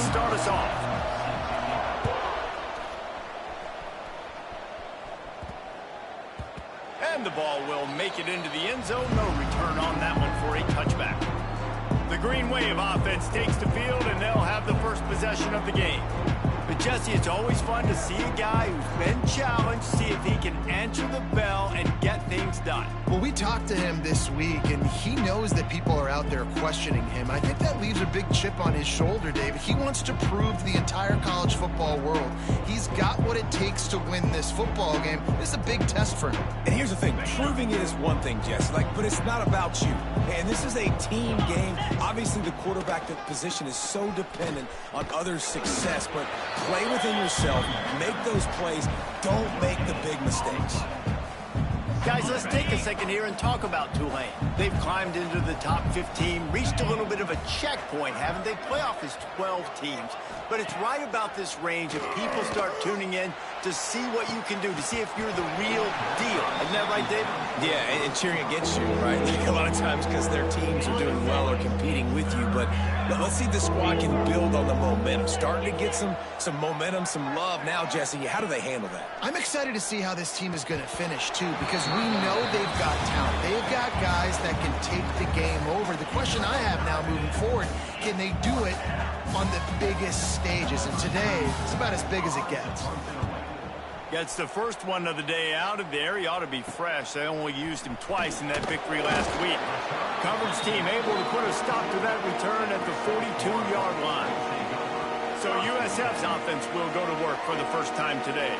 start us off. And the ball will make it into the end zone. No return on that one for a touchback. The Green Wave offense takes the field, and they'll have the first possession of the game. But, Jesse, it's always fun to see a guy who's been challenged, see if he can answer the bell and get things done. Well, we talked to him this week, and he knows that people are out there questioning him. I think that leaves a big chip on his shoulder, David. He wants to prove to the entire college football world he's got what it takes to win this football game. This is a big test for him. And here's the thing. Proving it is one thing, Jesse, but it's not about you. And this is a team game. Obviously, the quarterback position is so dependent on others' success, but play within yourself, make those plays, don't make the big mistakes. Guys, let's take a second here and talk about Tulane. They've climbed into the top 15, reached a little bit of a checkpoint, haven't they? Playoff is 12 teams. But it's right about this range if people start tuning in to see what you can do, to see if you're the real deal. Isn't that right, David? Yeah, and cheering against you, right? Like a lot of times because their teams are doing well or competing with you. But let's see if the squad can build on the momentum. Starting to get some momentum, some love now, Jesse. How do they handle that? I'm excited to see how this team is going to finish, too, because we know they've got talent. They've got guys that can take the game over. The question I have now moving forward, can they do it on the biggest stages? And today, it's about as big as it gets. Gets the first one of the day out of there. He ought to be fresh. They only used him twice in that victory last week. Coverage team able to put a stop to that return at the 42-yard line. So USF's offense will go to work for the first time today.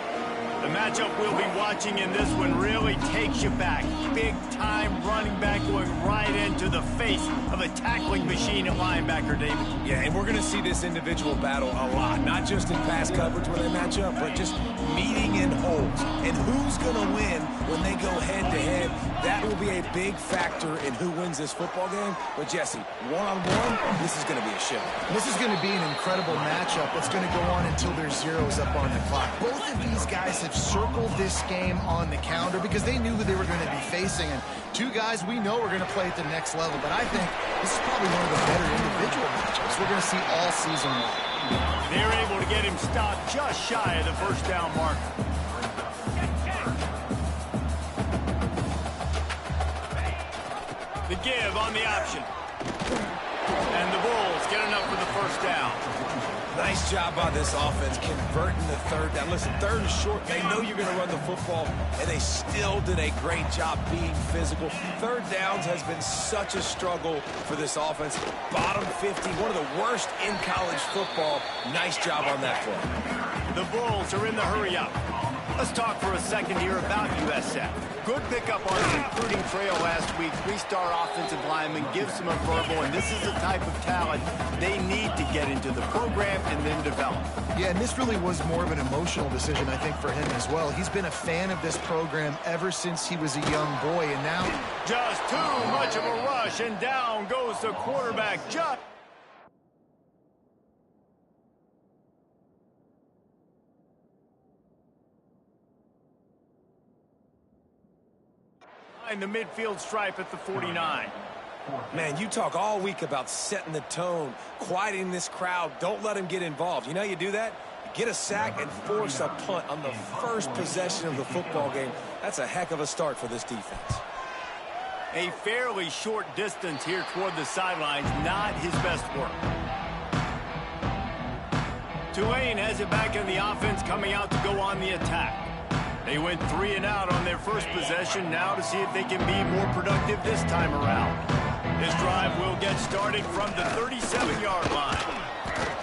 The matchup we'll be watching in this one really takes you back. Big-time running back going right into the face of a tackling machine at linebacker, David. Yeah, and we're going to see this individual battle a lot. Not just in pass coverage when they match up, but just meeting in holes. And who's going to win when they go head-to-head? That will be a big factor in who wins this football game. But, Jesse, one-on-one, this is going to be a show. This is going to be an incredible matchup that's going to go on until there's zeros up on the clock. Both of these guys have circled this game on the calendar because they knew who they were going to be facing. And two guys we know are going to play at the next level. But I think this is probably one of the better individual matchups we're going to see all season long. They're able to get him stopped just shy of the first down mark. The give on the option. And the Bulls get enough for the first down. Nice job by this offense converting the third down. Listen, third and short. They know you're going to run the football, and they still did a great job being physical. Third downs has been such a struggle for this offense. Bottom 50, one of the worst in college football. Nice job on that play. The Bulls are in the hurry up. Let's talk for a second here about USF. Good pickup on the recruiting trail last week. Three-star offensive lineman gives them a verbal, and this is the type of talent they need to get into the program and then develop. Yeah, and this really was more of an emotional decision, I think, for him as well. He's been a fan of this program ever since he was a young boy, and now... Just too much of a rush, and down goes the quarterback. Just... in the midfield stripe at the 49. Man, you talk all week about setting the tone, quieting this crowd. Don't let them get involved. You know how you do that? Get a sack and force a punt on the first possession of the football game. That's a heck of a start for this defense. A fairly short distance here toward the sidelines, not his best work. Tulane has it back in the offense, coming out to go on the attack. They went 3 and out on their first possession, now to see if they can be more productive this time around. This drive will get started from the 37-yard line.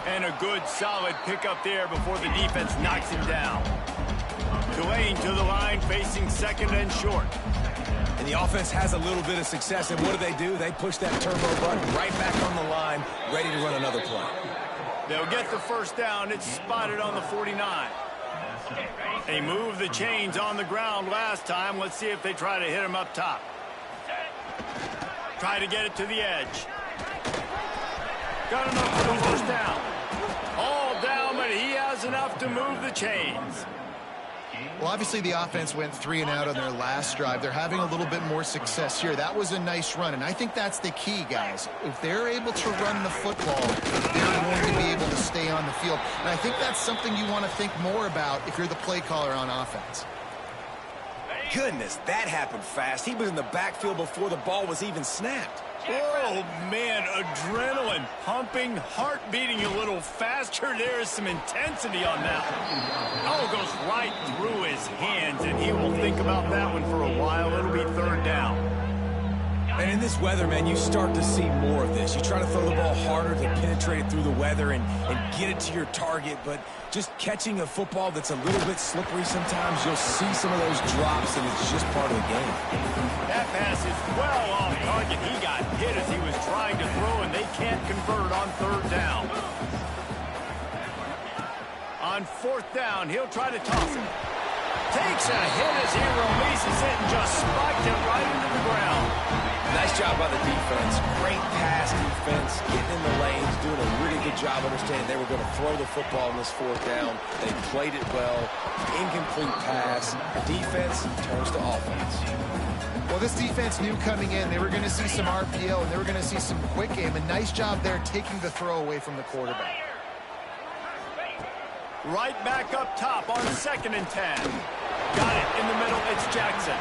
And a good, solid pickup there before the defense knocks him down. Tulane to the line, facing second and short. And the offense has a little bit of success, and what do? They push that turbo button right back on the line, ready to run another play. They'll get the first down. It's spotted on the 49. They moved the chains on the ground last time. Let's see if they try to hit him up top. Try to get it to the edge. Got enough for the first down. All down, but he has enough to move the chains. Well, obviously the offense went 3 and out on their last drive. They're having a little bit more success here. That was a nice run, and I think that's the key, guys. If they're able to run the football, they're going to be able to stay on the field. And I think that's something you want to think more about if you're the play caller on offense. Goodness, that happened fast. He was in the backfield before the ball was even snapped. Oh, man, adrenaline pumping, heart beating a little faster. There's some intensity on that one. Oh, it goes right through his hands, and he will think about that one for a while. It'll be third down. And in this weather, man, you start to see more of this. You try to throw the ball harder to penetrate it through the weather and get it to your target, but just catching a football that's a little bit slippery sometimes, you'll see some of those drops, and it's just part of the game. That pass is well off target. He got hit as he was trying to throw, and they can't convert on third down. On fourth down, he'll try to toss it. Takes a hit as he releases it and just spiked it right into the ground. Nice job by the defense. Great pass defense, getting in the lanes, doing a really good job understanding they were going to throw the football on this fourth down. They played it well. Incomplete pass. Defense turns to offense. Well, this defense knew coming in they were going to see some RPO and they were going to see some quick game. A nice job there taking the throw away from the quarterback. Right back up top on 2nd and 10. Got it in the middle. It's Jackson.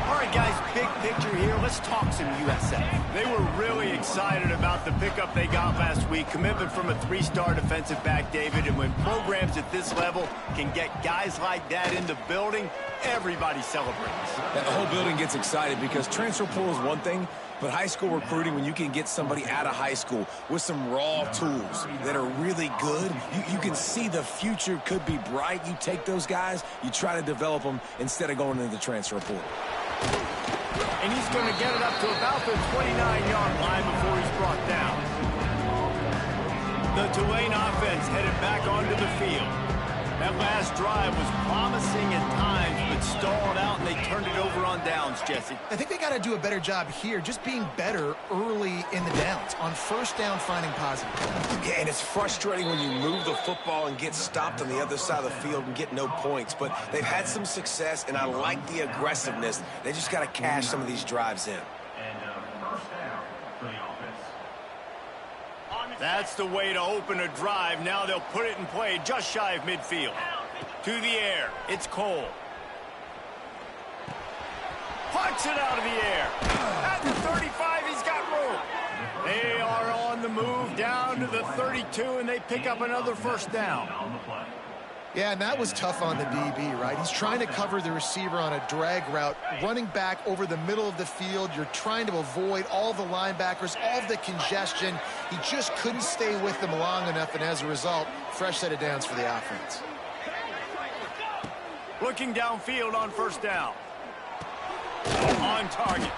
All right, guys, big picture here. Let's talk some USF. They were really excited about the pickup they got last week. Commitment from a 3-star defensive back, David. And when programs at this level can get guys like that in the building, everybody celebrates. The whole building gets excited because transfer portal is one thing, but high school recruiting, when you can get somebody out of high school with some raw tools that are really good, you can see the future could be bright. You take those guys, you try to develop them instead of going into the transfer portal. And he's going to get it up to about the 29-yard line before he's brought down. The Tulane offense headed back onto the field. That last drive was promising at times, but stalled out, and they turned it over on downs, Jesse. I think they got to do a better job here, just being better early in the downs. On first down, finding positive. Yeah, and it's frustrating when you move the football and get stopped on the other side of the field and get no points. But they've had some success, and I like the aggressiveness. They just got to cash some of these drives in. That's the way to open a drive. Now they'll put it in play just shy of midfield. To the air. It's Cole. Punts it out of the air. At the 35, he's got room. They are on the move down to the 32, and they pick up another first down. Yeah, and that was tough on the DB, right? He's trying to cover the receiver on a drag route, running back over the middle of the field. You're trying to avoid all the linebackers, all of the congestion. He just couldn't stay with them long enough, and as a result, fresh set of downs for the offense. Looking downfield on first down. On target.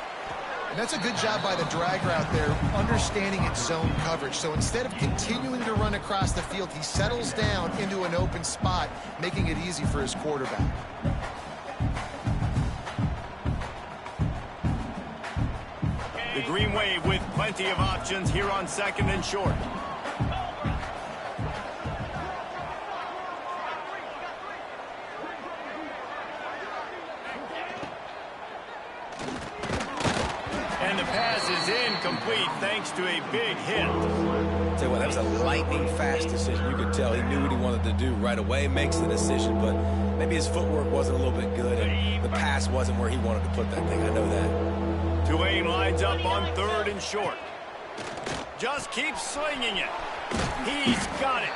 And that's a good job by the drag route there, understanding its zone coverage. So instead of continuing to run across the field, he settles down into an open spot, making it easy for his quarterback. The Green Wave with plenty of options here on 2nd and short. And the pass is incomplete thanks to a big hit. Tell you what, that was a lightning-fast decision. You could tell he knew what he wanted to do right away, makes the decision, but maybe his footwork wasn't a little bit good, and the pass wasn't where he wanted to put that thing. I know that. Tulane lines up on 3rd and short. Just keeps slinging it. He's got it.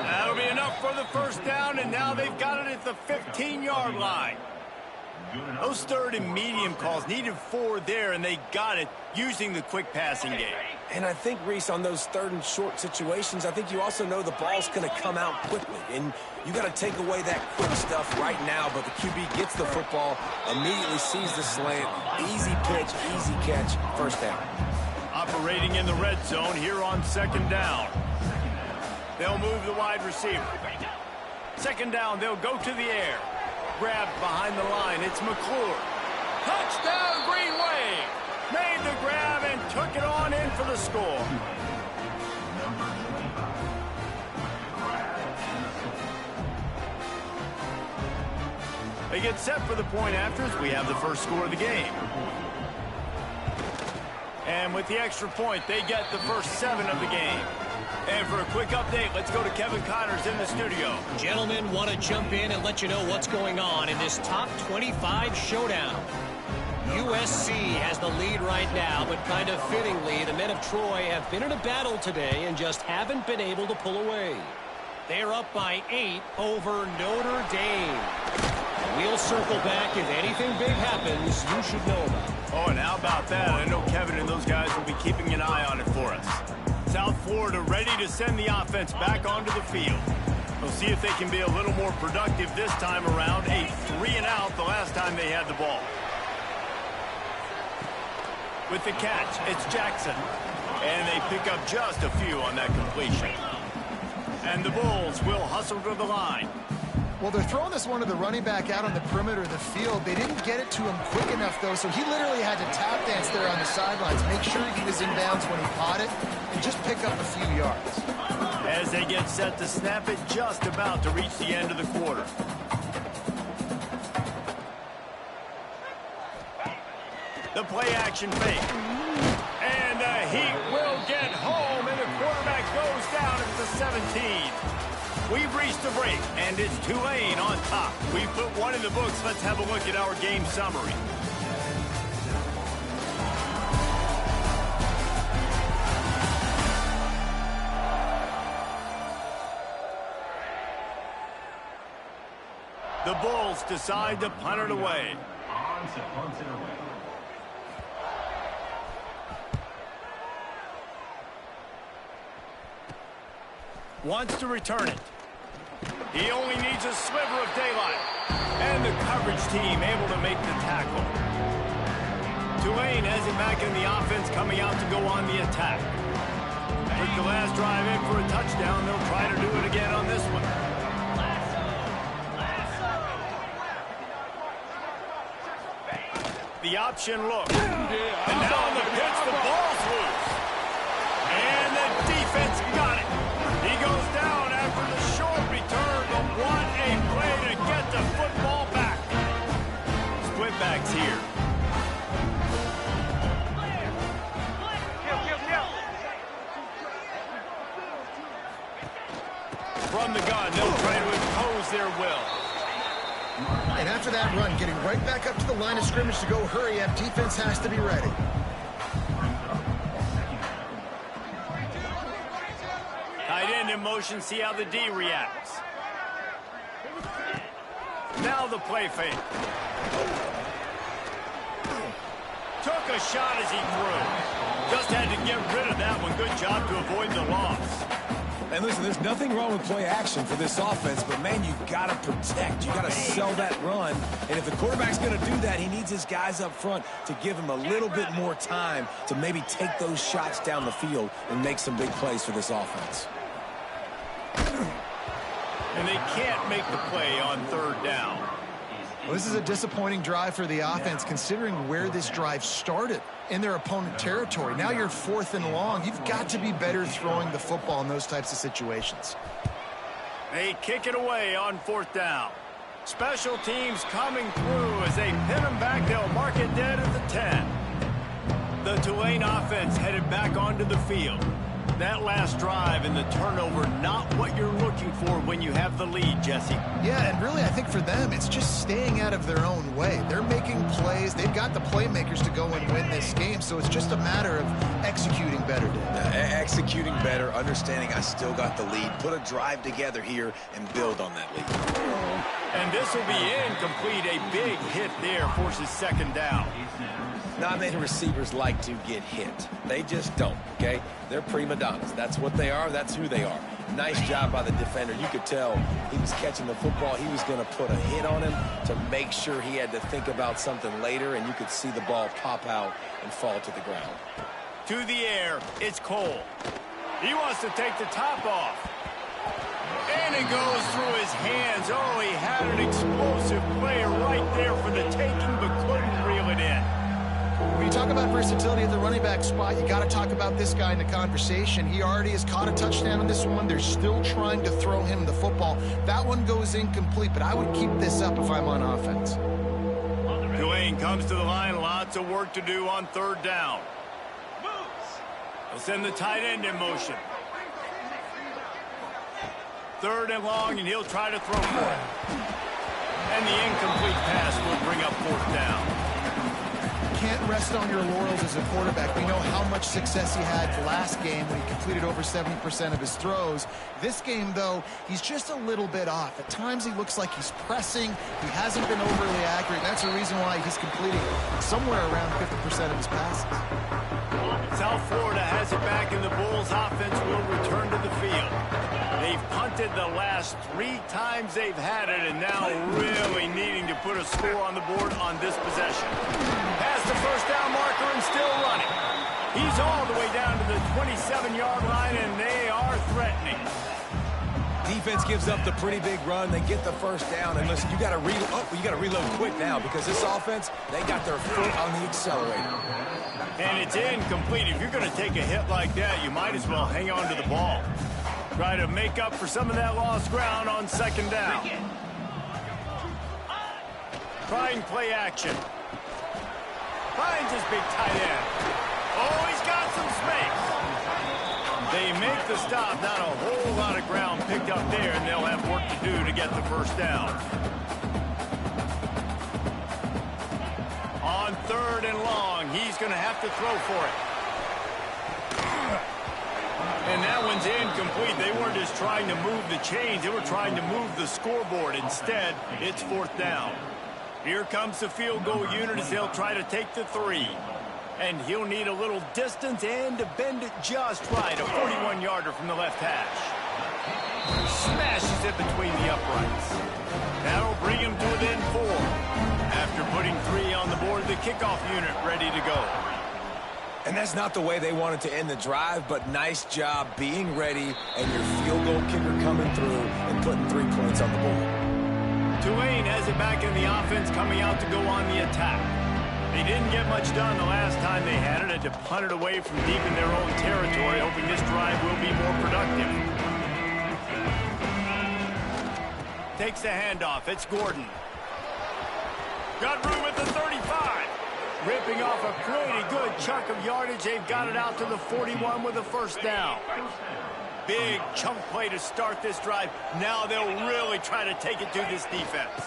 That'll be enough for the first down, and now they've got it at the 15-yard line. Those 3rd and medium calls needed 4 there, and they got it using the quick passing game. And I think, Reese, on those 3rd and short situations, I think you also know the ball's going to come out quickly. And you got to take away that quick stuff right now, but the QB gets the football, immediately sees the slant, easy pitch, easy catch, first down. Operating in the red zone here on 2nd down. They'll move the wide receiver. 2nd down, they'll go to the air. Grabbed behind the line, it's McClure. Touchdown, Green Wave! Made the grab and took it on in for the score. They get set for the point afters. We have the first score of the game. And with the extra point, they get the first 7 of the game. And for a quick update, let's go to Kevin Connors in the studio. Gentlemen, want to jump in and let you know what's going on in this top 25 showdown. USC has the lead right now, but kind of fittingly, the men of Troy have been in a battle today and just haven't been able to pull away. They're up by 8 over Notre Dame. We'll circle back. If anything big happens, you should know about it. Oh, and how about that? I know Kevin and those guys will be keeping an eye on it for us. South Florida ready to send the offense back onto the field. We'll see if they can be a little more productive this time around. A 3-and-out the last time they had the ball. With the catch, it's Jackson. And they pick up just a few on that completion. And the Bulls will hustle to the line. Well, they're throwing this one to the running back out on the perimeter of the field. They didn't get it to him quick enough, though, so he literally had to tap dance there on the sidelines, make sure he was in bounds when he caught it, and just pick up a few yards. As they get set to snap it, just about to reach the end of the quarter. The play action fake. And the Heat will get home, and the quarterback goes down at the 17. We've reached the break, and it's Tulane on top. We've put one in the books. Let's have a look at our game summary. The Bulls decide to punt it away. Wants to return it. He only needs a sliver of daylight. And the coverage team able to make the tackle. Tulane has it back in the offense, coming out to go on the attack. With the last drive in for a touchdown, they'll try to do it again on this one. The option look. And now on the pitch, the ball's loose. And the defense got it. He goes down after the short return, but what a play to get the football back. Split backs here. From the gun, they'll try to impose their will. And after that run, getting right back up to the line of scrimmage to go hurry up, defense has to be ready. Tight end in motion, see how the D reacts. Now the play fake. Took a shot as he threw. Just had to get rid of that one. Good job to avoid the loss. And listen, there's nothing wrong with play action for this offense, but, man, you got to protect. You got to sell that run. And if the quarterback's going to do that, he needs his guys up front to give him a little bit more time to maybe take those shots down the field and make some big plays for this offense. And they can't make the play on third down. Well, this is a disappointing drive for the offense, considering where this drive started in their opponent territory. Now you're 4th and long. You've got to be better throwing the football in those types of situations. They kick it away on 4th down. Special teams coming through as they pin them back. They'll mark it dead at the 10. The Tulane offense headed back onto the field. That last drive and the turnover, not what you're looking for when you have the lead, Jesse. Yeah, and really, I think for them, it's just staying out of their own way. They're making plays. They've got the playmakers to go and win this game, so it's just a matter of executing better, Dave. Executing better, understanding I still got the lead. Put a drive together here and build on that lead. And this will be incomplete. A big hit there forces 2nd down. Not many receivers like to get hit. They just don't, okay? They're prima donnas. That's what they are. That's who they are. Nice job by the defender. You could tell he was catching the football. He was going to put a hit on him to make sure he had to think about something later, and you could see the ball pop out and fall to the ground. To the air, it's Cole. He wants to take the top off. And it goes through his hands. Oh, he had an explosive play right there for the taking, but couldn't reel it in. When you talk about versatility at the running back spot, you got to talk about this guy in the conversation. He already has caught a touchdown in this one. They're still trying to throw him the football. That one goes incomplete, but I would keep this up if I'm on offense. Tulane comes to the line. Lots of work to do on third down. They'll send the tight end in motion. Third and long, and he'll try to throw for it. And the incomplete pass will bring up fourth down. Can't rest on your laurels as a quarterback. We know how much success he had last game when he completed over 70% of his throws. This game, though, he's just a little bit off. At times, he looks like he's pressing. He hasn't been overly accurate. That's the reason why he's completing somewhere around 50% of his passes. South Florida has it back, and the Bulls offense will return to the field. They've punted the last 3 times they've had it, and now really needing to put a score on the board on this possession. Past the first down marker and still running. He's all the way down to the 27-yard line, and they are threatening. Defense gives up the pretty big run. They get the first down, and listen, you got to reload quick now because this offense, they got their foot on the accelerator. And it's incomplete. If you're going to take a hit like that, you might as well hang on to the ball. Try to make up for some of that lost ground on second down. Trying play action. Finds his big tight end. Oh, he's got some space. They make the stop. Not a whole lot of ground picked up there, and they'll have work to do to get the first down. On third and long, he's going to have to throw for it. And that one's incomplete. They weren't just trying to move the chains. They were trying to move the scoreboard. Instead, it's fourth down. Here comes the field goal unit as they'll try to take the 3. And he'll need a little distance and to bend it just right. A 41-yarder from the left hash. Smashes it between the uprights. That'll bring him to within 4. After putting 3 on the board, the kickoff unit ready to go. And that's not the way they wanted to end the drive, but nice job being ready and your field goal kicker coming through and putting 3 points on the board. Tulane has it back in the offense, coming out to go on the attack. They didn't get much done the last time they had it, had to punt it away from deep in their own territory, hoping this drive will be more productive. Takes the handoff. It's Gordon. Got room at the 35. Ripping off a pretty good chunk of yardage. They've got it out to the 41 with a first down. Big chunk play to start this drive. Now they'll really try to take it to this defense.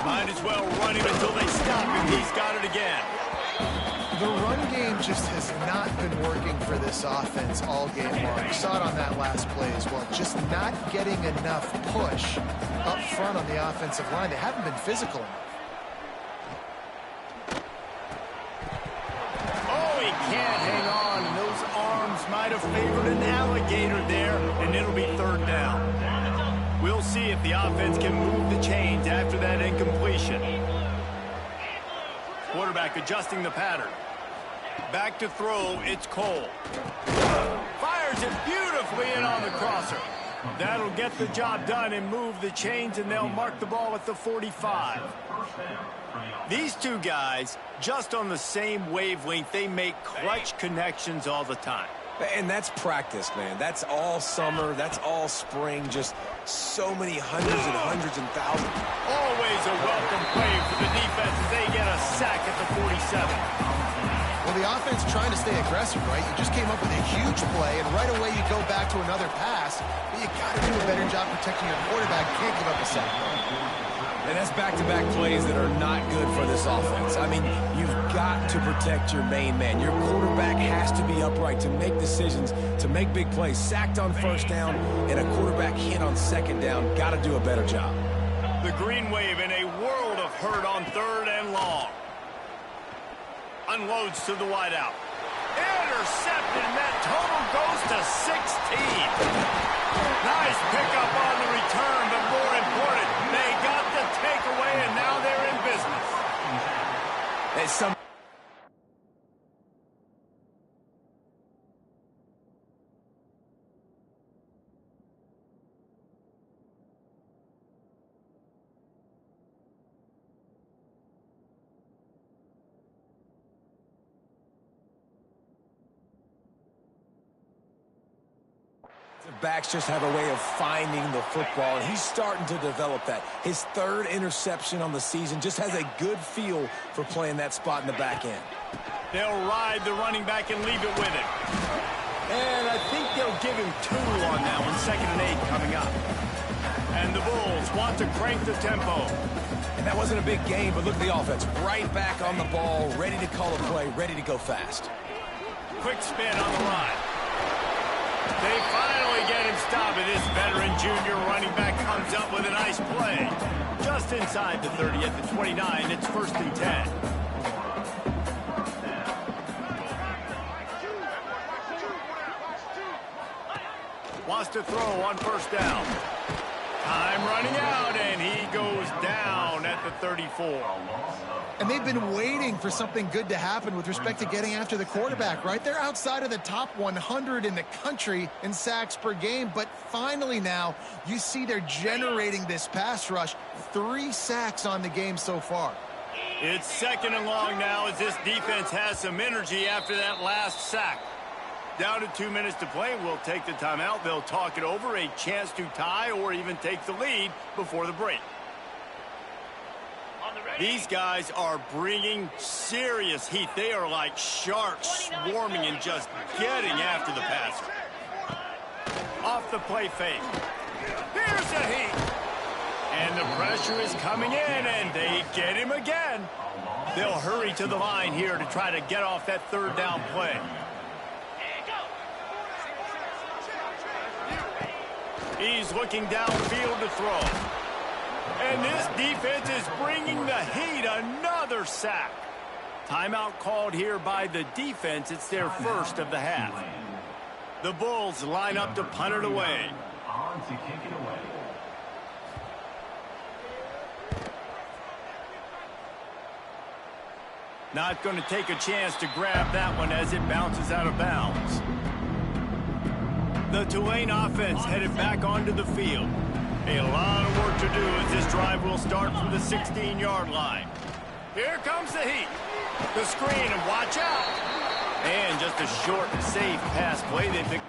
Might as well run him until they stop him. He's got it again. The run game just has not been working for this offense all game long. You saw it on that last play as well. Just not getting enough push up front on the offensive line. They haven't been physical enough. Can't hang on, and those arms might have favored an alligator there, and it'll be third down. We'll see if the offense can move the chains after that incompletion. Quarterback adjusting the pattern. Back to throw, it's Cole. Fires it beautifully in on the crosser. That'll get the job done and move the chains, and they'll mark the ball at the 45. These two guys, just on the same wavelength, they make clutch connections all the time. And that's practice, man. That's all summer. That's all spring. Just so many hundreds and thousands. Always a welcome play for the defense as they get a sack at the 47. Well, the offense trying to stay aggressive, right? You just came up with a huge play, and right away you go back to another pass. But you got to do a better job protecting your quarterback. Can't give up a sack. And that's back-to-back plays that are not good for this offense. I mean, you've got to protect your main man. Your quarterback has to be upright to make decisions, to make big plays. Sacked on first down and a quarterback hit on second down. Got to do a better job. The green wave in a world of hurt on third and long. Unloads to the wideout. Intercepted, and that total goes to 16. Nice pickup on the return, but more important, they got the takeaway, and now they're in business. Some The backs just have a way of finding the football, and he's starting to develop that. His third interception on the season, just has a good feel for playing that spot in the back end. They'll ride the running back and leave it with him. And I think they'll give him 2 on that one. 2nd and 8 coming up. And the Bulls want to crank the tempo. And that wasn't a big game, but look at the offense. Right back on the ball, ready to call a play, ready to go fast. Quick spin on the line. They finally get him stopped, and this veteran junior running back comes up with a nice play. Just inside the 30 at the 29, it's 1st and 10. Wants to throw on 1st down. Time running out, and he goes down at the 34. And they've been waiting for something good to happen with respect to getting after the quarterback, right? They're outside of the top 100 in the country in sacks per game, but finally now you see they're generating this pass rush. 3 sacks on the game so far. It's 2nd and long now as this defense has some energy after that last sack. Down to 2 minutes to play. We'll take the timeout. They'll talk it over. A chance to tie or even take the lead before the break. These guys are bringing serious heat. They are like sharks swarming and just getting after the passer. Off the play fake. Here's the heat. And the pressure is coming in, and they get him again. They'll hurry to the line here to try to get off that 3rd down play. He's looking downfield to throw. And this defense is bringing the heat. Another sack. Timeout called here by the defense. It's their 1st of the half. The Bulls line up to punt it away. Not going to take a chance to grab that one as it bounces out of bounds. The Tulane offense headed back onto the field. A lot of work to do as this drive will start from the 16-yard line. Here comes the heat. The screen, and watch out. And just a short, safe pass play. They pick.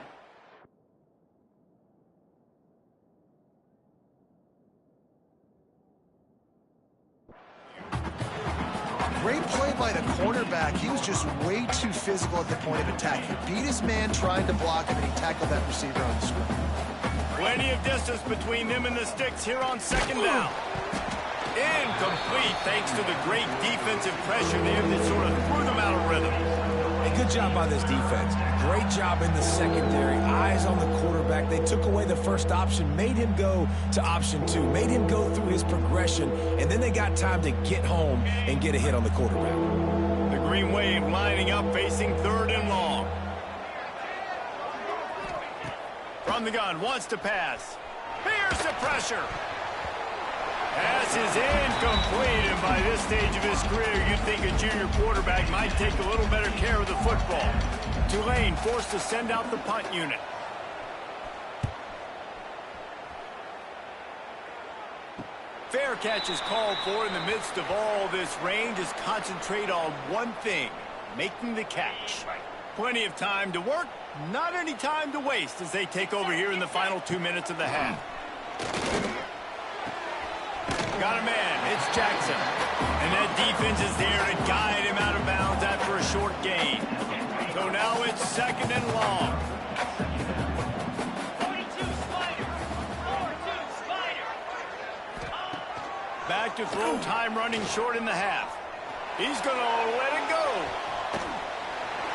Great play by the cornerback. He was just way too physical at the point of attack. He beat his man trying to block him, and he tackled that receiver on the screen. Plenty of distance between them and the sticks here on 2nd down. Incomplete thanks to the great defensive pressure there that sort of threw them out of rhythm. A good job by this defense. Great job in the secondary. Eyes on the quarterback. They took away the first option, made him go to option 2, made him go through his progression, and then they got time to get home and get a hit on the quarterback. The Green Wave lining up, facing 3rd and long. From the gun, wants to pass. Here's the pressure. Pass is incomplete, and by this stage of his career, you'd think a junior quarterback might take a little better care of the football. Tulane forced to send out the punt unit. Fair catch is called for in the midst of all this rain. Just concentrate on one thing, making the catch. Plenty of time to work, not any time to waste as they take over here in the final 2 minutes of the half. Got a man, it's Jackson. And that defense is there to guide him out of bounds after a short gain. So now it's 2nd and long. 42 Spider. 42 Spider. Back to throw, time running short in the half. He's going to let it go.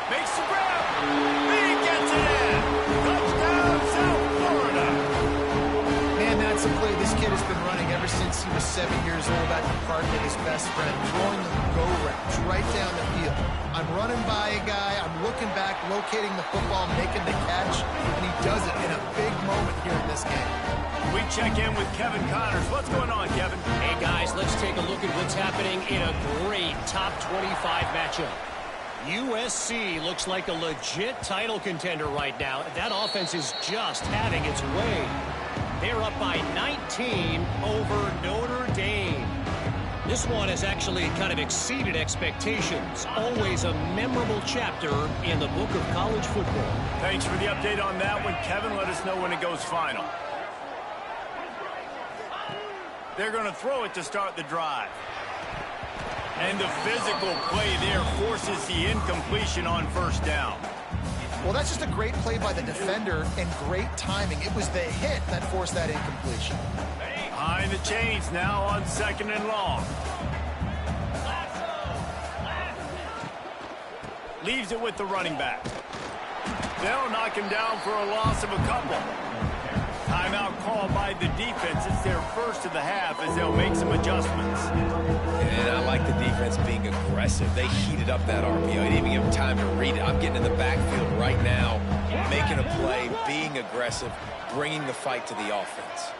Makes the grab. He gets it in. Touchdown, South Florida. Man, that's a play this kid has been running ever since he was 7 years old at the park with his best friend, throwing the go routes right down the field. I'm running by a guy, I'm looking back, locating the football, making the catch, and he does it in a big moment here in this game. We check in with Kevin Connors. What's going on, Kevin? Hey, guys, let's take a look at what's happening in a great top 25 matchup. USC looks like a legit title contender right now. That offense is just having its way. They're up by 19 over Notre Dame. This one has actually kind of exceeded expectations. Always a memorable chapter in the book of college football. Thanks for the update on that one, Kevin. Let us know when it goes final. They're going to throw it to start the drive. And the physical play there forces the incompletion on first down. Well, that's just a great play by the defender and great timing. It was the hit that forced that incompletion. Behind the chains now on 2nd and long. Leaves it with the running back. They'll knock him down for a loss of a couple. Timeout called by the defense. It's their first of the half as they'll make some adjustments. And I like the defense being aggressive. They heated up that RPO. They didn't even give him time to read it. I'm getting in the backfield right now, making a play, being aggressive, bringing the fight to the offense.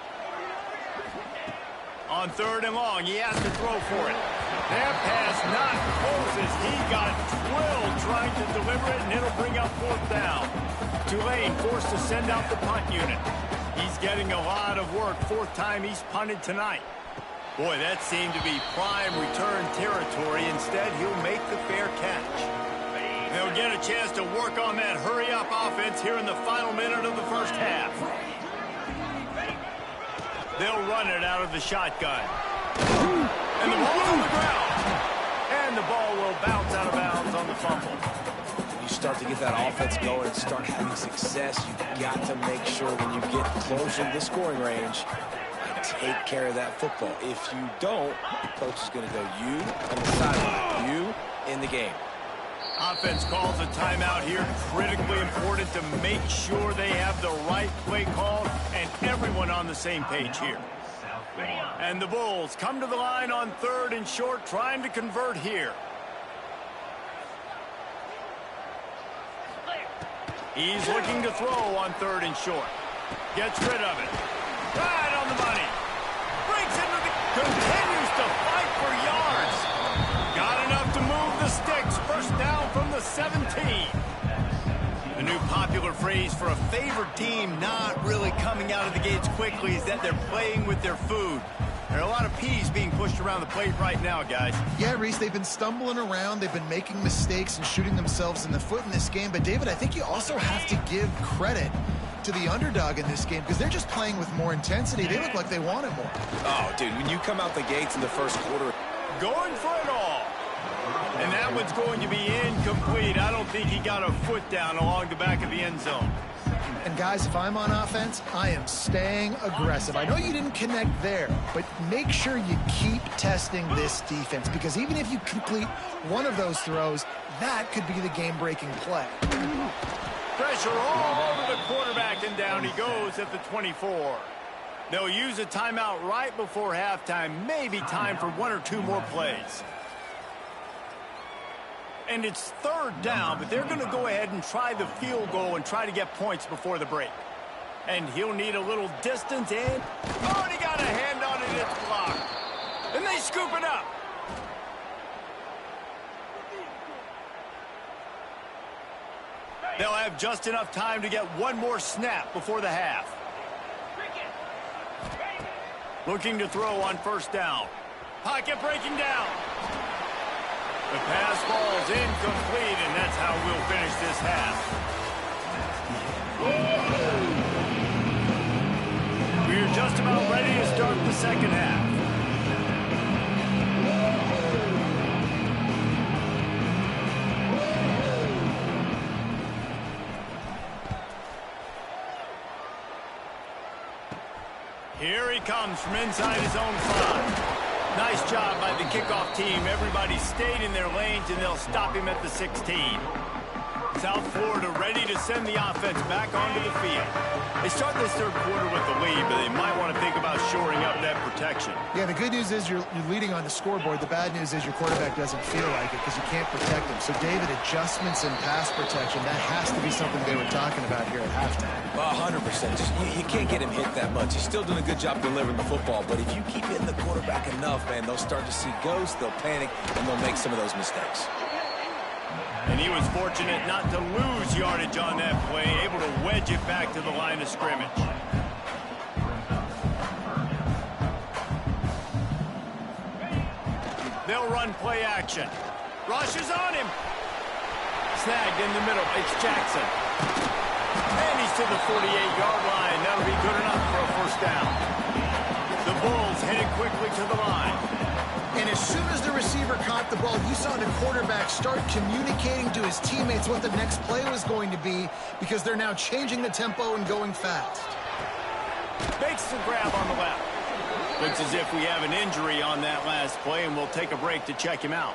On 3rd and long, he has to throw for it. That pass not close as he got drilled trying to deliver it, and it'll bring up 4th down. Tulane forced to send out the punt unit. He's getting a lot of work. 4th time he's punted tonight. Boy, that seemed to be prime return territory. Instead, he'll make the fair catch. They'll get a chance to work on that hurry-up offense here in the final minute of the first half. They'll run it out of the shotgun. And the ball's on the ground. And the ball will bounce out of bounds on the fumble. When you start to get that offense going and start having success, you've got to make sure when you get closer to the scoring range, you take care of that football. If you don't, coach is going to go you on the sideline, you in the game. Offense calls a timeout here. Critically important to make sure they have the right play called and everyone on the same page here. And the Bulls come to the line on 3rd and short, trying to convert here. He's looking to throw on 3rd and short. Gets rid of it. Right on the money. Breaks into the... Continues to fight for yards. Got enough to move the sticks. First down from the 17. The new popular phrase for a favored team not really coming out of the gates quickly is that they're playing with their food. There are a lot of peas being pushed around the plate right now, guys. Yeah, Reese, they've been stumbling around. They've been making mistakes and shooting themselves in the foot in this game. But, David, I think you also have to give credit to the underdog in this game because they're just playing with more intensity. They look like they want it more. Oh, dude, when you come out the gates in the first quarter. Going for it all. And that one's going to be incomplete. I don't think he got a foot down along the back of the end zone. And, guys, if I'm on offense, I am staying aggressive. I know you didn't connect there, but make sure you keep testing this defense because even if you complete one of those throws, that could be the game-breaking play. Pressure all over the quarterback, and down he goes at the 24. They'll use a timeout right before halftime. Maybe time for 1 or 2 more plays. And it's 3rd down, but they're going to go ahead and try the field goal and try to get points before the break. And he'll need a little distance in. Already got a hand on it, it's blocked. And they scoop it up. They'll have just enough time to get one more snap before the half. Looking to throw on 1st down. Pocket breaking down. The pass falls incomplete, and that's how we'll finish this half. We're just about ready to start the second half. Here he comes from inside his own 5. Nice job by the kickoff team. Everybody stayed in their lanes, and they'll stop him at the 16. South Florida ready to send the offense back onto the field. They start this 3rd quarter with the lead, but they might want to think about shoring up that protection. Yeah, the good news is you're leading on the scoreboard. The bad news is your quarterback doesn't feel like it because you can't protect him. So, David, adjustments in pass protection, that has to be something they were talking about here at halftime. 100%. You can't get him hit that much. He's still doing a good job delivering the football, but if you keep hitting the quarterback enough, man, they'll start to see ghosts, they'll panic, and they'll make some of those mistakes. And he was fortunate not to lose yardage on that play, able to wedge it back to the line of scrimmage. They'll run play action. Rushes on him. Snagged in the middle. It's Jackson. And he's to the 48-yard line. That'll be good enough for a first down. The Bulls headed quickly to the line. And as soon as the receiver caught the ball, you saw the quarterback start communicating to his teammates what the next play was going to be, because they're now changing the tempo and going fast. Makes the grab on the left. Looks as if we have an injury on that last play, and we'll take a break to check him out.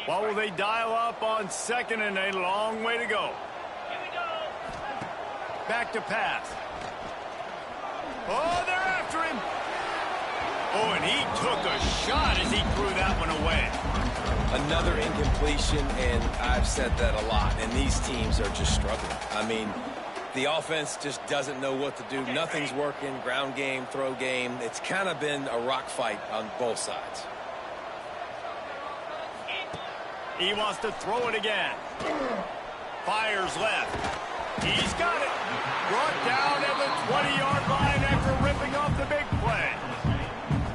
What will they dial up on second and a long way to go? Here we go. Back to pass. Oh, they're after him. Oh, and he took a shot as he threw that one away. Another incompletion, and I've said that a lot, and these teams are just struggling. I mean, the offense just doesn't know what to do. Nothing's working. Ground game, throw game. It's kind of been a rock fight on both sides. He wants to throw it again. Fires left. He's got it. Brought down at the 20-yard line after ripping off the big play.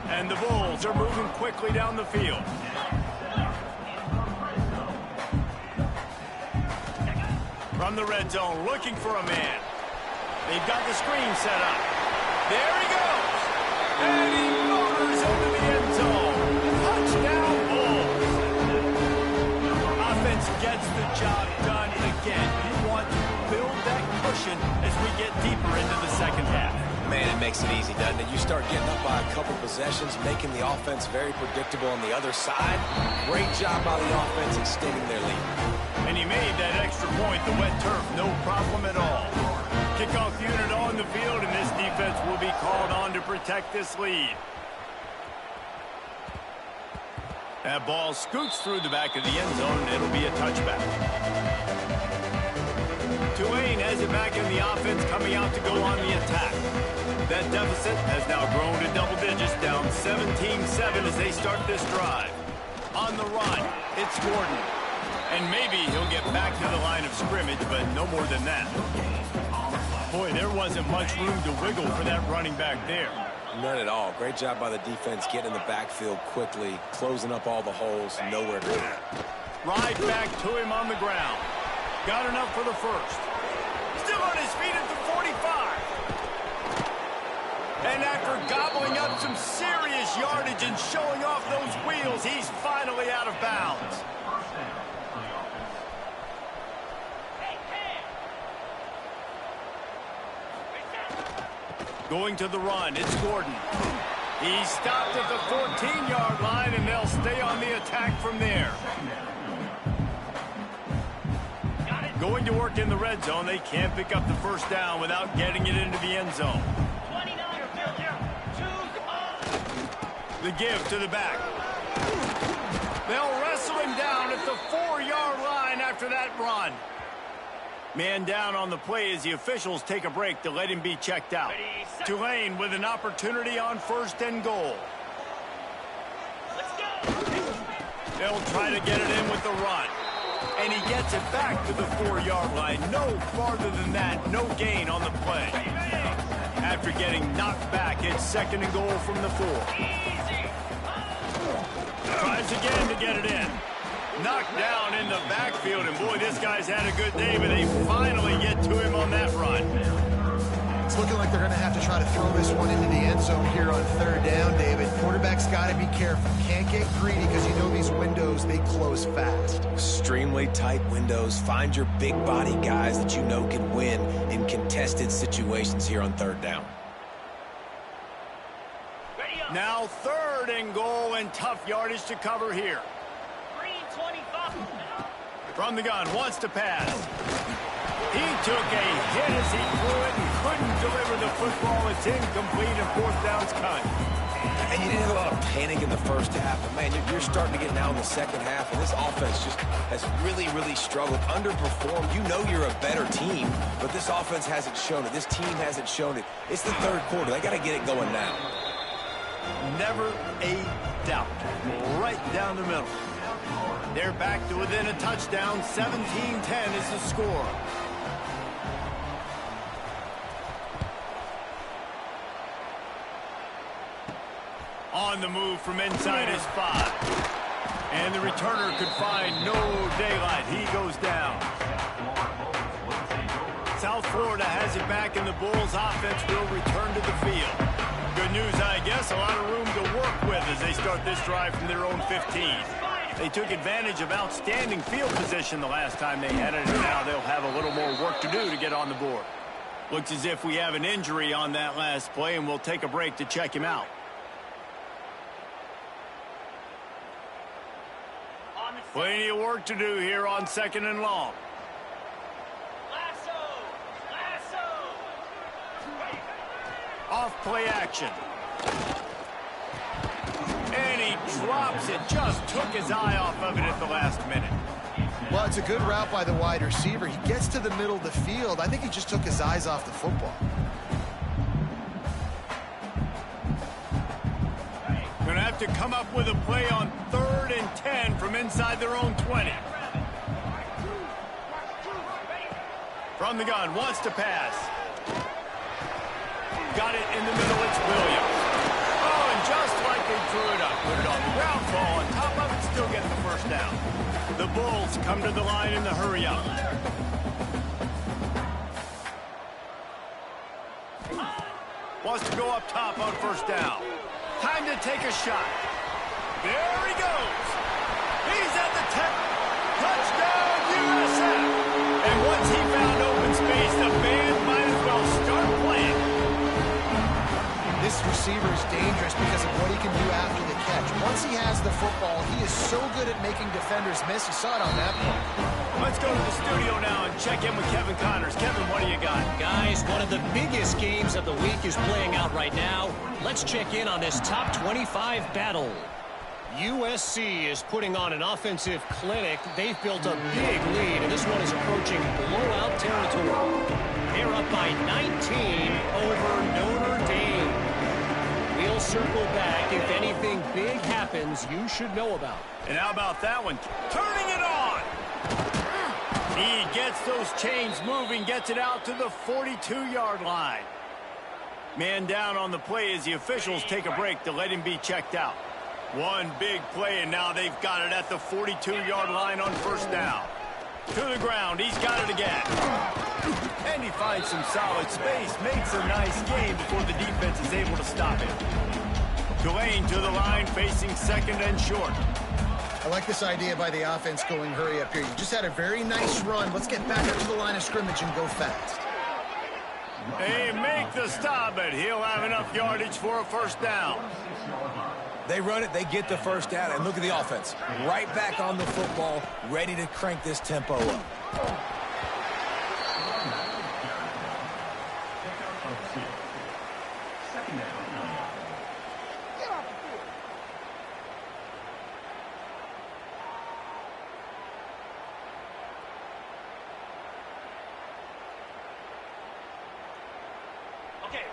And the Bulls are moving quickly down the field. From the red zone, looking for a man. They've got the screen set up. There he goes. And he motors into the end zone. Touchdown, Bulls. Offense gets the job done again. You want to build that cushion as we get deeper into the second half. Man, it makes it easy, doesn't it? You start getting up by a couple possessions, making the offense very predictable on the other side. Great job by the offense extending their lead. And he made that extra point, the wet turf, no problem at all. Kickoff unit on the field, and this defense will be called on to protect this lead. That ball scoots through the back of the end zone, and it'll be a touchback. Tulane has it back in the offense, coming out to go on the attack. That deficit has now grown to double digits, down 17-7 as they start this drive. On the run, it's Gordon. And maybe he'll get back to the line of scrimmage, but no more than that. Boy, there wasn't much room to wiggle for that running back there. None at all. Great job by the defense getting in the backfield quickly, closing up all the holes, nowhere to go. Right back to him on the ground. Got enough for the first. Still on his feet at the 45. And after gobbling up some serious yardage and showing off those wheels, he's finally out of bounds. Going to the run, it's Gordon. He stopped at the 14-yard line, and they'll stay on the attack from there. Going to work in the red zone. They can't pick up the first down without getting it into the end zone. The give to the back. They'll wrestle him down at the 4-yard line after that run. Man down on the play as the officials take a break to let him be checked out. Tulane with an opportunity on first and goal. They'll try to get it in with the run. And he gets it back to the 4-yard line. No farther than that. No gain on the play. After getting knocked back, it's second and goal from the 4. Tries again to get it in. Knocked down in the backfield, and boy, this guy's had a good day, but they finally get to him on that run. It's looking like they're going to have to try to throw this one into the end zone here on third down, David. Quarterback's got to be careful. Can't get greedy because you know these windows, they close fast. Extremely tight windows. Find your big body guys that you know can win in contested situations here on third down. Now third and goal, and tough yardage to cover here. From the gun, wants to pass. He took a hit as he threw it and couldn't deliver the football. It's incomplete, and fourth down's cut. And you didn't have a lot of panic in the first half, but man, you're starting to get now in the second half, and this offense just has really, really struggled, underperformed. You know you're a better team, but this offense hasn't shown it. This team hasn't shown it. It's the third quarter. They got to get it going now. Never a doubt. Right down the middle. They're back to within a touchdown. 17-10 is the score. On the move from inside his 5. And the returner could find no daylight. He goes down. South Florida has it back, and the Bulls offense will return to the field. Good news, I guess, a lot of room to work with as they start this drive from their own 15. They took advantage of outstanding field position the last time they had it, and now they'll have a little more work to do to get on the board. Looks as if we have an injury on that last play, and we'll take a break to check him out. Plenty of work to do here on 2nd and long. Off play action. And he drops it. Just took his eye off of it at the last minute. Well, it's a good route by the wide receiver. He gets to the middle of the field. I think he just took his eyes off the football. Going to have to come up with a play on 3rd and 10 from inside their own 20. From the gun, wants to pass. Got it in the middle, it's Williams. Oh, and just like they drew it up, put it on the ground, ball on top of it, still getting the first down. The Bulls come to the line in the hurry-up. Wants to go up top on 1st down. Time to take a shot. There he goes. He's at the 10. Touchdown, USF. And once he found open space, the fans might as well start playing. This receiver is dangerous because of what he can do after the catch. Once he has the football, he is so good at making defenders miss. You saw it on that play. Let's go to the studio now and check in with Kevin Connors. Kevin, what do you got? Guys, one of the biggest games of the week is playing out right now. Let's check in on this top 25 battle. USC is putting on an offensive clinic. They've built a big lead, and this one is approaching blowout territory. They're up by 19 over Notre Dame. We'll circle back. If anything big happens, you should know about. And how about that one? Turning it on! He gets those chains moving, gets it out to the 42-yard line. Man down on the play as the officials take a break to let him be checked out. One big play, and now they've got it at the 42-yard line on 1st down. To the ground, he's got it again. And he finds some solid space, makes a nice gain before the defense is able to stop him. Tulane to the line, facing 2nd and short. I like this idea by the offense going hurry up here. You just had a very nice run. Let's get back up to the line of scrimmage and go fast. They make the stop, but he'll have enough yardage for a 1st down. They run it, they get the 1st down, and look at the offense. Right back on the football, ready to crank this tempo up.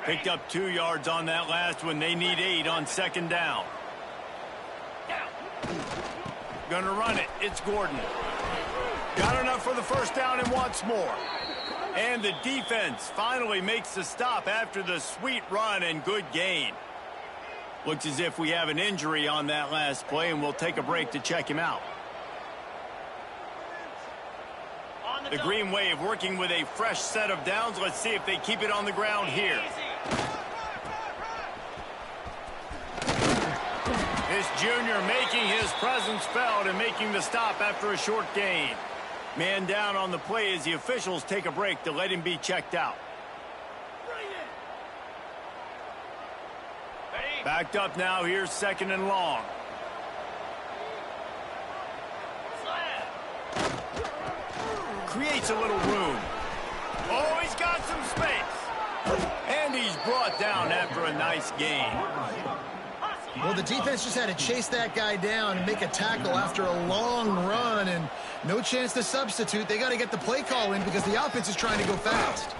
Picked up 2 yards on that last one. They need 8 on 2nd down. Gonna run it. It's Gordon. Got enough for the 1st down and wants more. And the defense finally makes the stop after the sweet run and good gain. Looks as if we have an injury on that last play, and we'll take a break to check him out. The Green Wave working with a fresh set of downs. Let's see if they keep it on the ground here. This junior making his presence felt and making the stop after a short gain. Man down on the play as the officials take a break to let him be checked out. Backed up now. Here's 2nd and long. Creates a little room. Oh, he's got some space. And he's brought down after a nice gain. Well, the defense just had to chase that guy down and make a tackle after a long run, and no chance to substitute. They got to get the play call in because the offense is trying to go fast.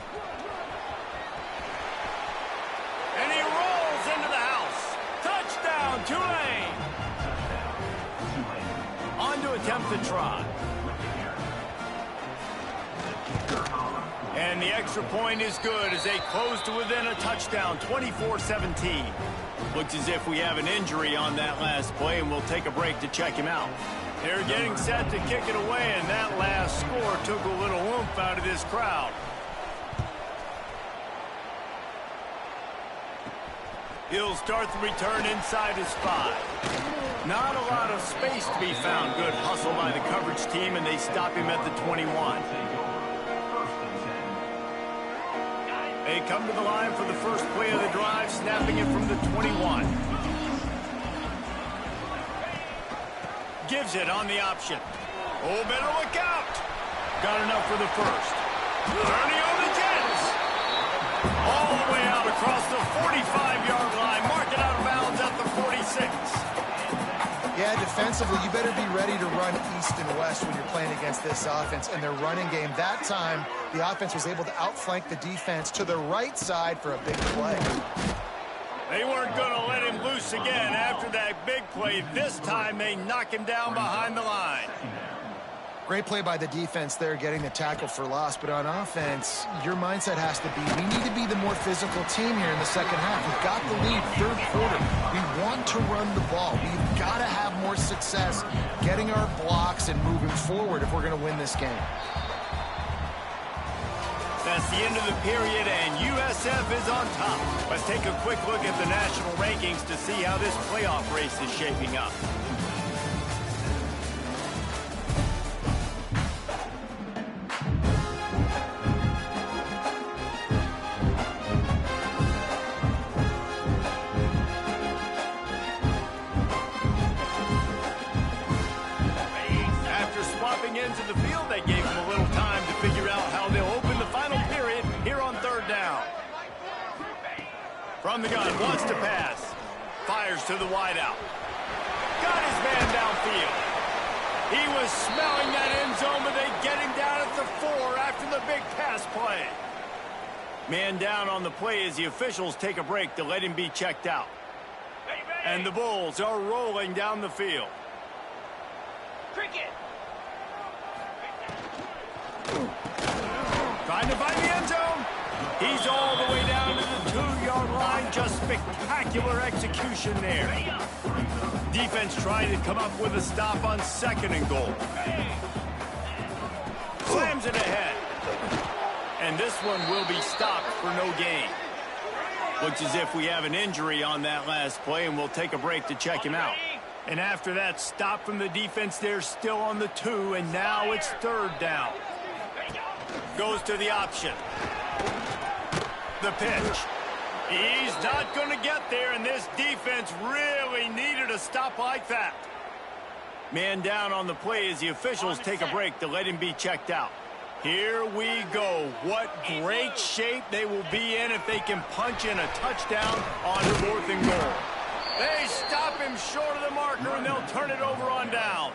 And he rolls into the house. Touchdown, Tulane. On to attempt to try. And the extra point is good as they close to within a touchdown, 24-17. Looks as if we have an injury on that last play, and we'll take a break to check him out. They're getting set to kick it away, and that last score took a little oomph out of this crowd. He'll start the return inside his 5. Not a lot of space to be found. Good hustle by the coverage team, and they stop him at the 21. They come to the line for the first play of the drive, snapping it from the 21. Gives it on the option. Oh, better look out. Got enough for the first. Turning on the Jets. All the way out across the 45-yard line. Mark it out of bounds at the 46. Yeah, defensively, you better be ready to run east and west when you're playing against this offense and their running game. That time, the offense was able to outflank the defense to the right side for a big play. They weren't going to let him loose again after that big play. This time, they knock him down behind the line. Great play by the defense there, getting the tackle for loss. But on offense, your mindset has to be, we need to be the more physical team here in the second half. We've got the lead, third quarter. We want to run the ball. We've got to have more success getting our blocks and moving forward if we're going to win this game. That's the end of the period, and USF is on top. Let's take a quick look at the national rankings to see how this playoff race is shaping up. After swapping into the field, they gave them a little time to figure out how they'll open the final period here on third down. From the gun, wants to pass. Fires to the wideout. Got his man downfield. He was smelling that end zone, but they get him down at the 4 after the big pass play. Man down on the play as the officials take a break to let him be checked out. And the Bulls are rolling down the field. Cricket. Trying to find the end zone. He's all the way down to the 2-yard line. Just spectacular execution there. Defense trying to come up with a stop on 2nd and goal. Slams it ahead. And this one will be stopped for no gain. Looks as if we have an injury on that last play, and we'll take a break to check him out. And after that stop from the defense, they're still on the 2, and now it's third down. Goes to the option. The pitch. He's not going to get there, and this defense really needed a stop like that. Man down on the play as the officials take a break to let him be checked out. Here we go. What great shape they will be in if they can punch in a touchdown on 4th and goal. They stop him short of the marker, and they'll turn it over on downs.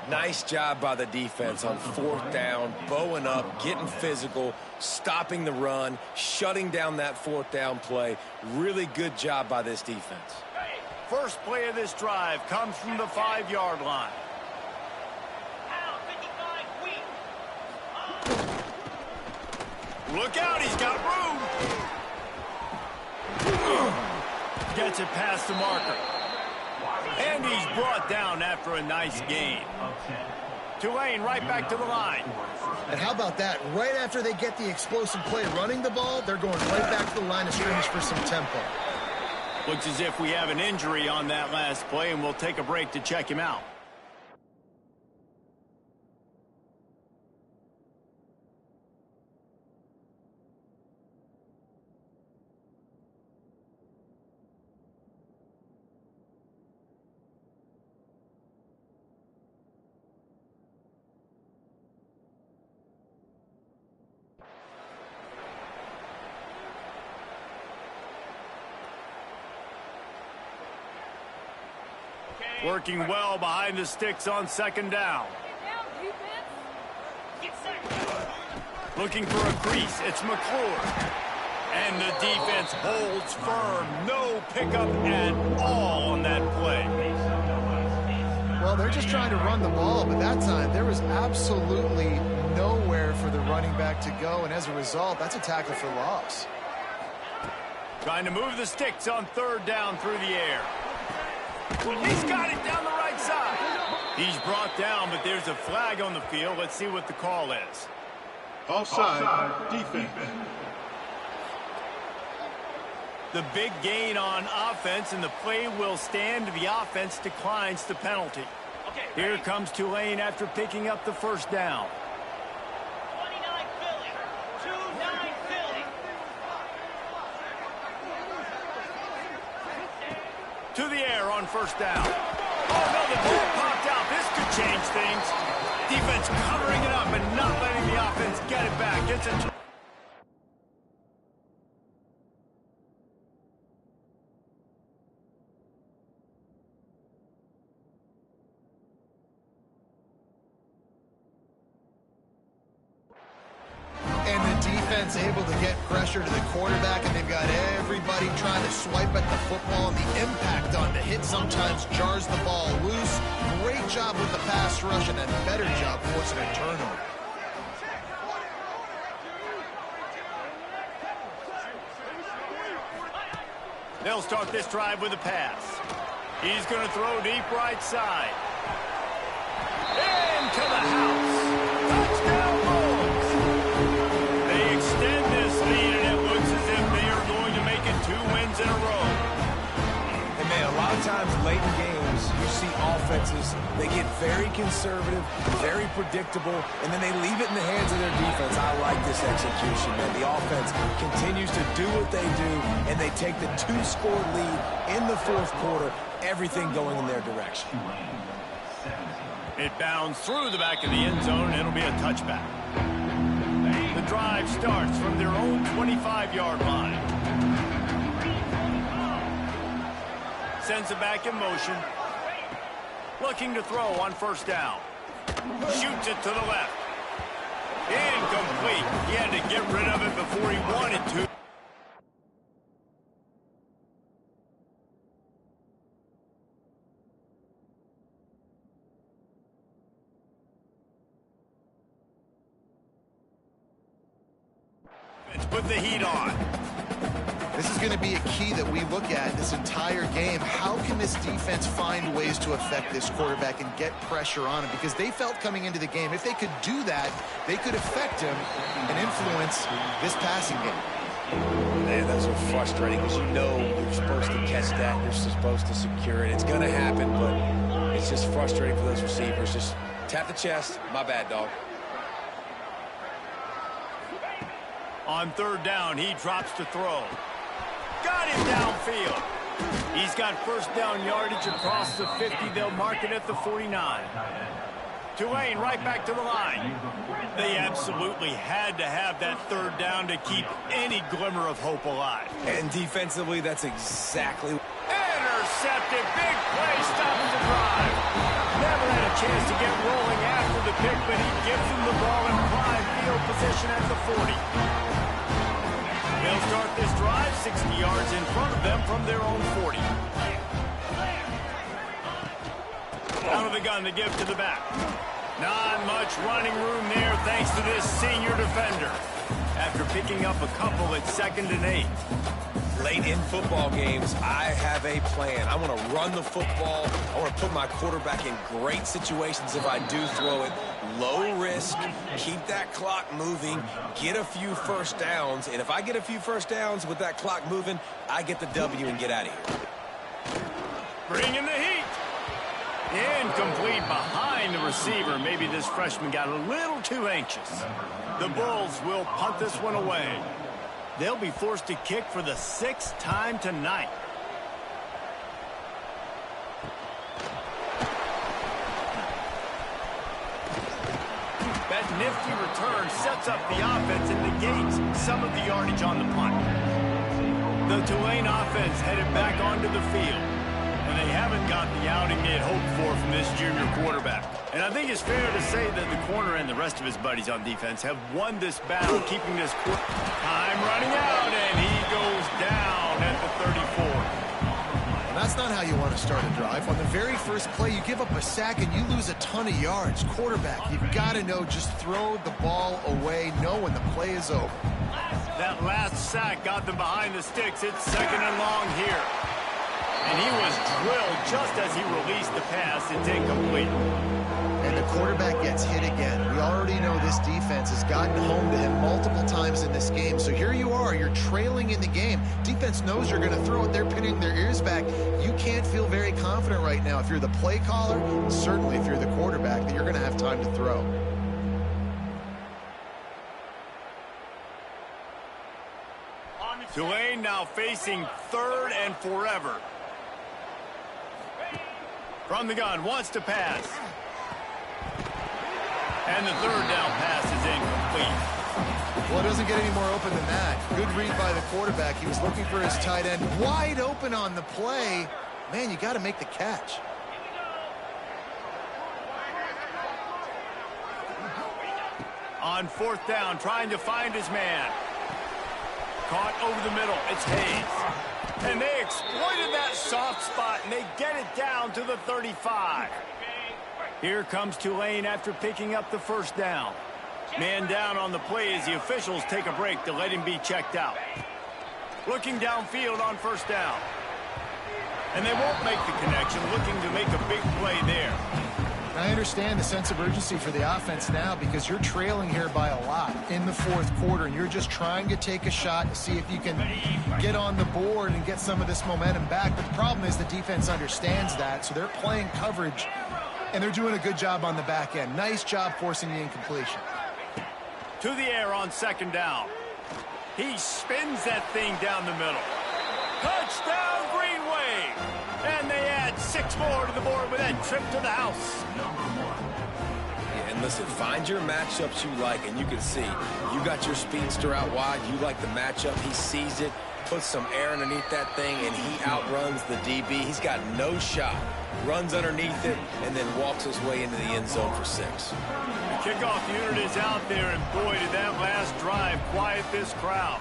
Nice job by the defense on 4th down, bowing up, getting physical, stopping the run, shutting down that 4th down play. Really good job by this defense. First play of this drive comes from the 5-yard line. Look out, he's got room. Gets it past the marker. And he's brought down after a nice gain. Tulane right back to the line. And how about that? Right after they get the explosive play running the ball, they're going right back to the line of scrimmage for some tempo. Looks as if we have an injury on that last play, and we'll take a break to check him out. Working well behind the sticks on 2nd down. Looking for a crease. It's McClure. And the defense holds firm. No pickup at all on that play. Well, they're just trying to run the ball, but that time there was absolutely nowhere for the running back to go, and as a result, that's a tackle for loss. Trying to move the sticks on third down through the air. He's got it down the right side. He's brought down, but there's a flag on the field. Let's see what the call is. Offside, defense. The big gain on offense, and the play will stand. The offense declines the penalty. Here comes Tulane after picking up the first down. 29 Philly. 2-9 Philly. To the air on first down. Oh, no, the ball popped out. This could change things. Defense covering it up and not letting the offense get it back. Gets it. And the defense able to get pressure to the quarterback, and they've got everybody trying to swipe at the football, and the impact on the hit sometimes jars the ball loose. Great job with the pass rush, and a better job forcing a turnover. They'll start this drive with a pass. He's going to throw deep right side. Into the house. Touchdown Bulls. They extend this lead, and it looks as if they are going to make it 2 wins in a row. And man, a lot of times late in games, you see offenses, they get very conservative, very predictable, and then they leave it in the hands of their defense. I like this execution, man. The offense continues to do what they do, and they take the 2-score lead in the fourth quarter, everything going in their direction. It bounds through the back of the end zone, and it'll be a touchback. The drive starts from their own 25-yard line. Sends it back in motion. Looking to throw on first down. Shoots it to the left. Incomplete. He had to get rid of it before he wanted to. Let's put the heat on. This is going to be a key that we look at this entire game. How can this defense find ways to affect this quarterback and get pressure on him? Because they felt coming into the game, if they could do that, they could affect him and influence this passing game. Man, those are frustrating because you know you're supposed to catch that. You're supposed to secure it. It's going to happen, but it's just frustrating for those receivers. Just tap the chest. My bad, dog. On third down, he drops to throw. Got him downfield. He's got first down yardage across the 50. They'll mark it at the 49. Tulane right back to the line. They absolutely had to have that third down to keep any glimmer of hope alive. And defensively, that's exactly... Intercepted. Big play. Stops the drive. Never had a chance to get rolling after the pick, but he gives him the ball in prime field position at the 40. They'll start this drive 60 yards in front of them from their own 40. Out of the gun to give to the back. Not much running room there thanks to this senior defender. After picking up a couple at 2nd and 8. Late in football games, I have a plan. I want to run the football. I want to put my quarterback in great situations if I do throw it. Low risk, keep that clock moving, get a few first downs. And if I get a few first downs with that clock moving, I get the W and get out of here. Bring in the heat. Incomplete behind the receiver. Maybe this freshman got a little too anxious. The Bulls will punt this one away. They'll be forced to kick for the 6th time tonight. That nifty return sets up the offense and negates some of the yardage on the punt. The Tulane offense headed back onto the field, and they haven't got the outing they had hoped for from this junior quarterback. And I think it's fair to say that the corner and the rest of his buddies on defense have won this battle, keeping this time running out, and he goes down at the 34. That's not how you want to start a drive. On the very first play, you give up a sack and you lose a ton of yards. Quarterback, you've got to know, just throw the ball away, know when the play is over. That last sack got them behind the sticks. It's 2nd and long here. And he was drilled just as he released the pass. It's incomplete. And the quarterback gets hit again. We already know this defense has gotten home to him multiple times in this game. So here you are, you're trailing in the game. Defense knows you're going to throw it. They're pinning their ears back. You can't feel very confident right now if you're the play caller, certainly if you're the quarterback, that you're going to have time to throw. Tulane now facing 3rd and forever. From the gun, wants to pass. And the 3rd down pass is incomplete. Well, it doesn't get any more open than that. Good read by the quarterback. He was looking for his tight end. Wide open on the play. Man, you got to make the catch. On 4th down, trying to find his man. Caught over the middle. It's Hayes. And they exploited that soft spot, and they get it down to the 35. Here comes Tulane after picking up the 1st down. Man down on the play as the officials take a break to let him be checked out. Looking downfield on 1st down. And they won't make the connection, looking to make a big play there. I understand the sense of urgency for the offense now because you're trailing here by a lot in the 4th quarter, and you're just trying to take a shot to see if you can get on the board and get some of this momentum back. But the problem is the defense understands that, so they're playing coverage, and they're doing a good job on the back end. Nice job forcing the incompletion. To the air on 2nd down. He spins that thing down the middle. Touchdown, Green Wave! And they add 6 more to the board with that trip to the house. Yeah, and listen, find your matchups you like, and you can see you got your speedster out wide. You like the matchup. He sees it, puts some air underneath that thing, and he outruns the DB. He's got no shot. Runs underneath it, and then walks his way into the end zone for 6. The kickoff unit is out there, and boy, did that last drive quiet this crowd.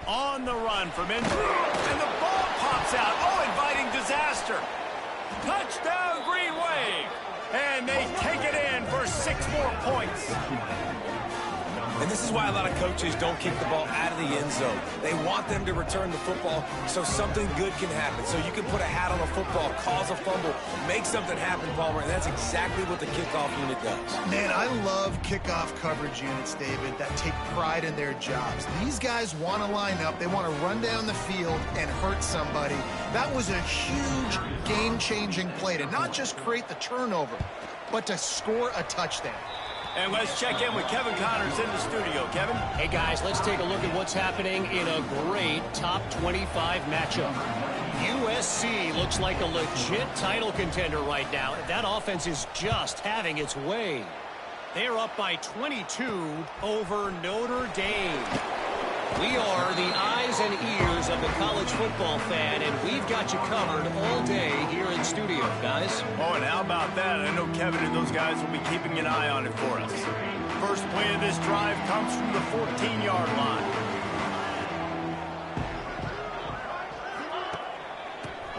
On the run from injury, and the ball pops out. Oh, inviting disaster. Touchdown, Green Wave. And they take it in for 6 more points. And this is why a lot of coaches don't kick the ball out of the end zone. They want them to return the football so something good can happen. So you can put a hat on a football, cause a fumble, make something happen, Palmer, and that's exactly what the kickoff unit does. Man, I love kickoff coverage units, David, that take pride in their jobs. These guys want to line up. They want to run down the field and hurt somebody. That was a huge game-changing play to not just create the turnover, but to score a touchdown. And let's check in with Kevin Connors in the studio. Kevin? Hey, guys, let's take a look at what's happening in a great top 25 matchup. USC looks like a legit title contender right now. That offense is just having its way. They're up by 22 over Notre Dame. We are the eyes and ears of the college football fan, and we've got you covered all day here in studio, guys. Oh, and how about that? I know Kevin and those guys will be keeping an eye on it for us. First play of this drive comes from the 14-yard line.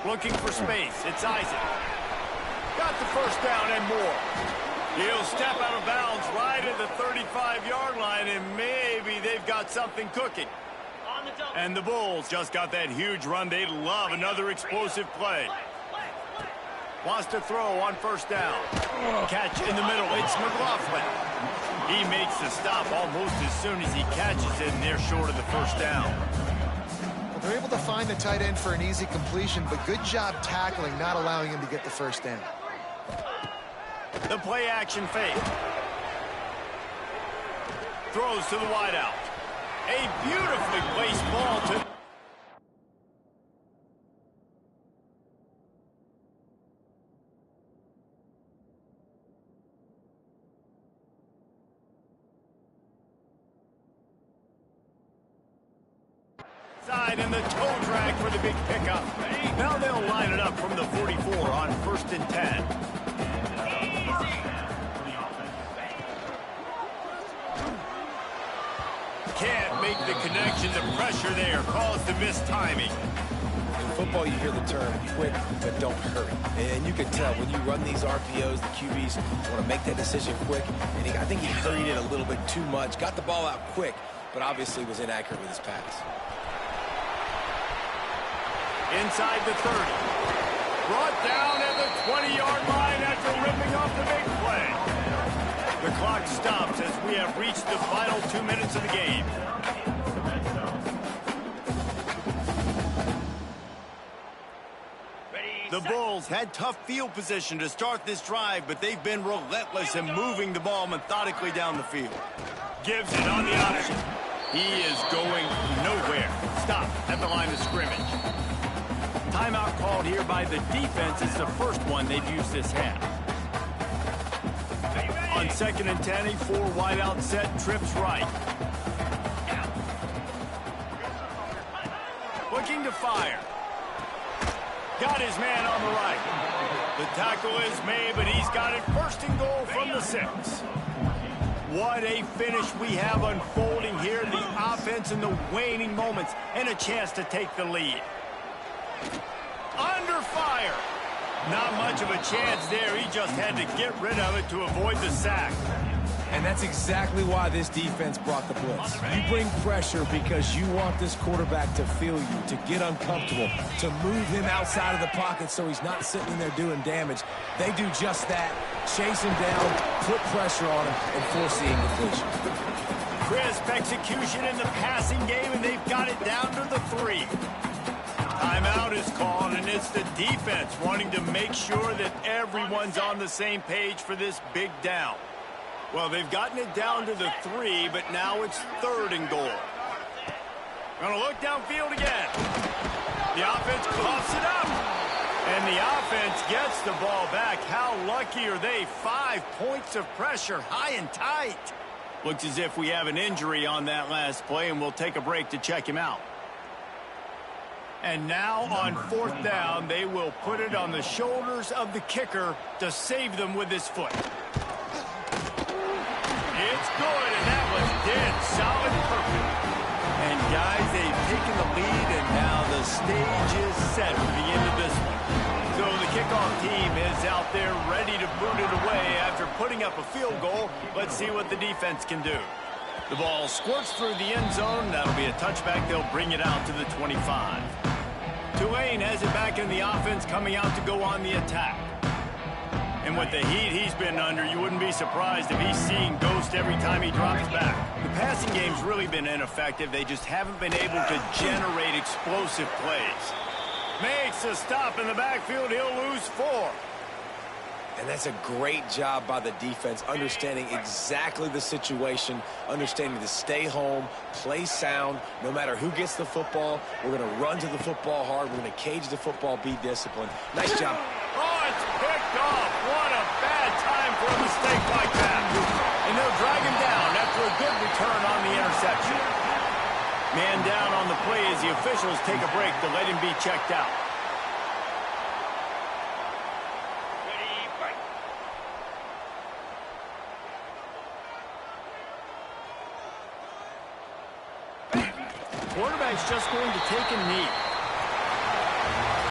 Looking for space. It's Isaac. Got the 1st down and more. He'll step out of bounds right at the 35-yard line, and maybe they've got something cooking. And the Bulls just got that huge run. They love another explosive play. Wants to throw on 1st down. Catch in the middle. It's McLaughlin. He makes the stop almost as soon as he catches it, and they're short of the 1st down. Well, they're able to find the tight end for an easy completion, but good job tackling, not allowing him to get the 1st down. The play action fake. Throws to the wideout. A beautifully placed ball to... side and the toe drag for the big pickup. Now they'll line it up from the 44 on 1st and 10. can't make the connection. The pressure there caused the missed timing. In football, you hear the term quick but don't hurry. And you can tell when you run these RPOs, the QBs want to make that decision quick. And I think he hurried it a little bit too much. Got the ball out quick, but obviously was inaccurate with his pass. Inside the 30. Brought down at the 20-yard line after ripping off the big play. The clock stops as we have reached the final 2 minutes of the game. The Bulls had tough field position to start this drive, but they've been relentless in moving the ball methodically down the field. Gives it on the option. He is going nowhere. Stop at the line of scrimmage. Timeout called here by the defense. It's the first one they've used this half. On 2nd and 10, a 4-wideout set, trips right. Looking to fire. Got his man on the right. The tackle is made, but he's got it 1st and goal from the 6. What a finish we have unfolding here. The offense in the waning moments and a chance to take the lead. Under fire. Not much of a chance there. He just had to get rid of it to avoid the sack. And that's exactly why this defense brought the blitz. You bring pressure because you want this quarterback to feel you, to get uncomfortable, to move him outside of the pocket so he's not sitting in there doing damage. They do just that. Chase him down, put pressure on him, and force the incompletion. Crisp execution in the passing game, and they've got it down to the 3. Timeout is called, and it's the defense wanting to make sure that everyone's on the same page for this big down. Well, they've gotten it down to the 3, but now it's 3rd and goal. Gonna look downfield again. The offense coughs it up. And the offense gets the ball back. How lucky are they? 5 points of pressure, high and tight. Looks as if we have an injury on that last play, and we'll take a break to check him out. And now on 4th down, they will put it on the shoulders of the kicker to save them with his foot. It's good, and that was dead solid perfect. And guys, they've taken the lead, and now the stage is set for the end of this one. So the kickoff team is out there ready to boot it away after putting up a field goal. Let's see what the defense can do. The ball squirts through the end zone. That'll be a touchback. They'll bring it out to the 25. Tulane has it back in the offense, coming out to go on the attack. And with the heat he's been under, you wouldn't be surprised if he's seeing ghost every time he drops back. The passing game's really been ineffective. They just haven't been able to generate explosive plays. Makes a stop in the backfield. He'll lose 4. And that's a great job by the defense, understanding exactly the situation, understanding to stay home, play sound, no matter who gets the football. We're going to run to the football hard. We're going to cage the football, be disciplined. Nice job. Oh, it's picked off. What a bad time for a mistake like that. And they'll drag him down after a good return on the interception. Man down on the play as the officials take a break to let him be checked out. Quarterback's just going to take a knee.